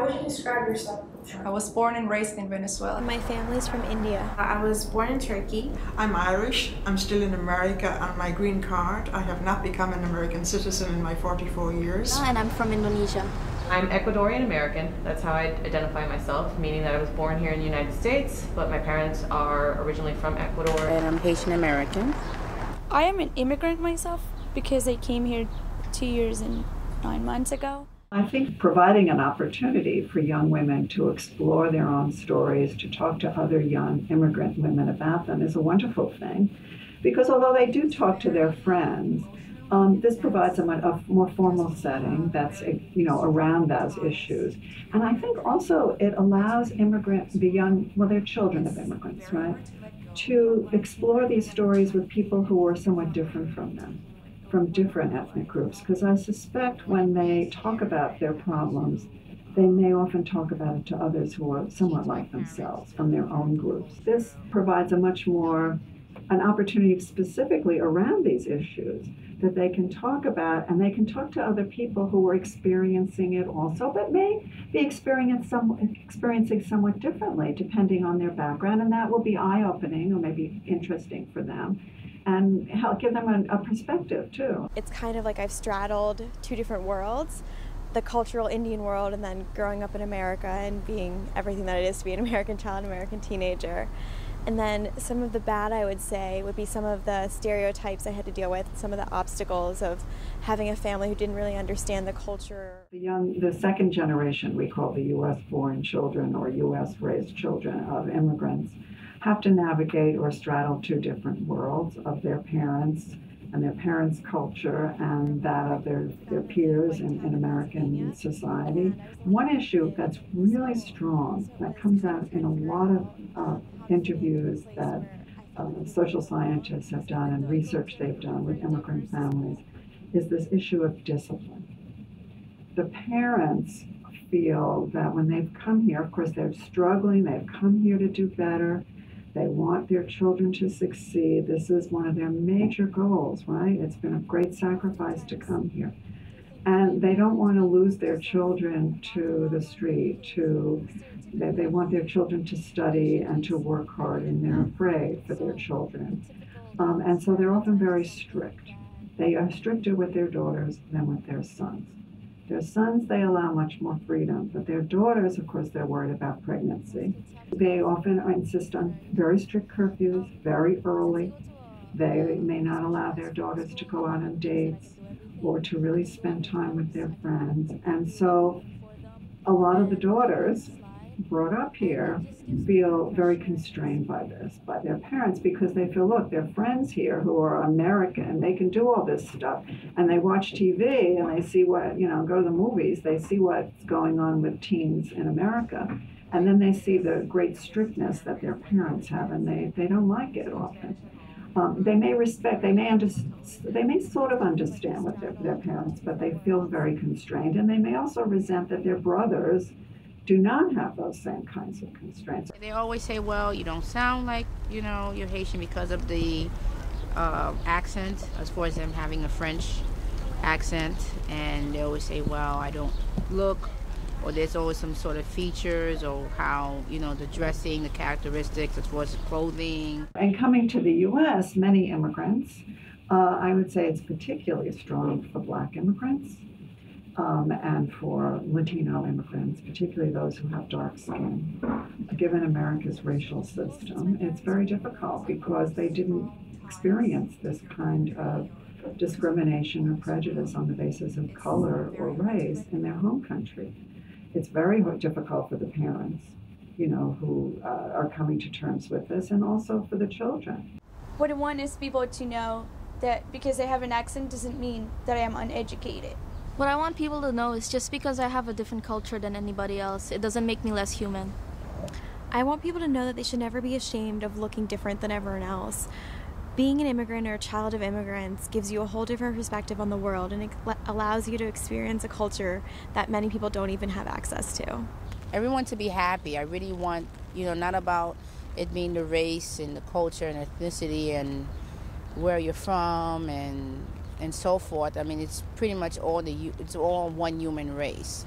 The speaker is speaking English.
How would you describe yourself? I was born and raised in Venezuela. My family's from India. I was born in Turkey. I'm Irish. I'm still in America on my green card. I have not become an American citizen in my 44 years. And I'm from Indonesia. I'm Ecuadorian American. That's how I identify myself, meaning that I was born here in the United States, but my parents are originally from Ecuador. And I'm Haitian American. I am an immigrant myself because I came here 2 years and 9 months ago. I think providing an opportunity for young women to explore their own stories, to talk to other young immigrant women about them is a wonderful thing. Because although they do talk to their friends, this provides them a more formal setting that's, around those issues. And I think also it allows they're children of immigrants, right, to explore these stories with people who are somewhat different from them, from different ethnic groups. Because I suspect when they talk about their problems, they may often talk about it to others who are somewhat like themselves, from their own groups. This provides an opportunity specifically around these issues that they can talk about, and they can talk to other people who are experiencing it also, but may be experiencing somewhat differently depending on their background, and that will be eye-opening or maybe interesting for them and help give them a perspective too. It's kind of like I've straddled two different worlds, the cultural Indian world and then growing up in America and being everything that it is to be an American child, American teenager. And then some of the bad, I would say, would be some of the stereotypes I had to deal with, some of the obstacles of having a family who didn't really understand the culture. The second generation, we call the U.S.-born children or U.S.-raised children of immigrants, have to navigate or straddle two different worlds of their parents and their parents' culture and that of their peers in American society. One issue that's really strong, that comes out in a lot of interviews that social scientists have done and research they've done with immigrant families, is this issue of discipline. The parents feel that when they've come here, of course they're struggling, they've come here to do better, they want their children to succeed. This is one of their major goals, right? It's been a great sacrifice to come here. And they don't want to lose their children to the street, they want their children to study and to work hard, and they're afraid for their children. And so they're often very strict. They are stricter with their daughters than with their sons. Their sons, they allow much more freedom, but their daughters, of course, they're worried about pregnancy. They often insist on very strict curfews, very early. They may not allow their daughters to go out on dates or to really spend time with their friends. And so a lot of the daughters brought up here feel very constrained by this, by their parents, because they feel, look, their friends here who are American, they can do all this stuff, and they watch TV and they see what, go to the movies, they see what's going on with teens in America, and then they see the great strictness that their parents have, and they don't like it often. They may respect, they may sort of understand what their parents, but they feel very constrained, and they may also resent that their brothers do not have those same kinds of constraints. They always say, well, you don't sound like, you're Haitian because of the accent, as far as them having a French accent. And they always say, well, I don't look, or there's always some sort of features or how, the dressing, the characteristics as far as the clothing. And coming to the U.S., many immigrants, I would say it's particularly strong for Black immigrants. And for Latino immigrants, particularly those who have dark skin. Given America's racial system, it's very difficult because they didn't experience this kind of discrimination or prejudice on the basis of color or race in their home country. It's very difficult for the parents, who are coming to terms with this, and also for the children. What I want is people to know that because I have an accent doesn't mean that I am uneducated. What I want people to know is just because I have a different culture than anybody else, it doesn't make me less human. I want people to know that they should never be ashamed of looking different than everyone else. Being an immigrant or a child of immigrants gives you a whole different perspective on the world, and it allows you to experience a culture that many people don't even have access to. Everyone to be happy. I really want, not about it being the race and the culture and ethnicity and where you're from and so forth. I mean, it's pretty much it's all one human race.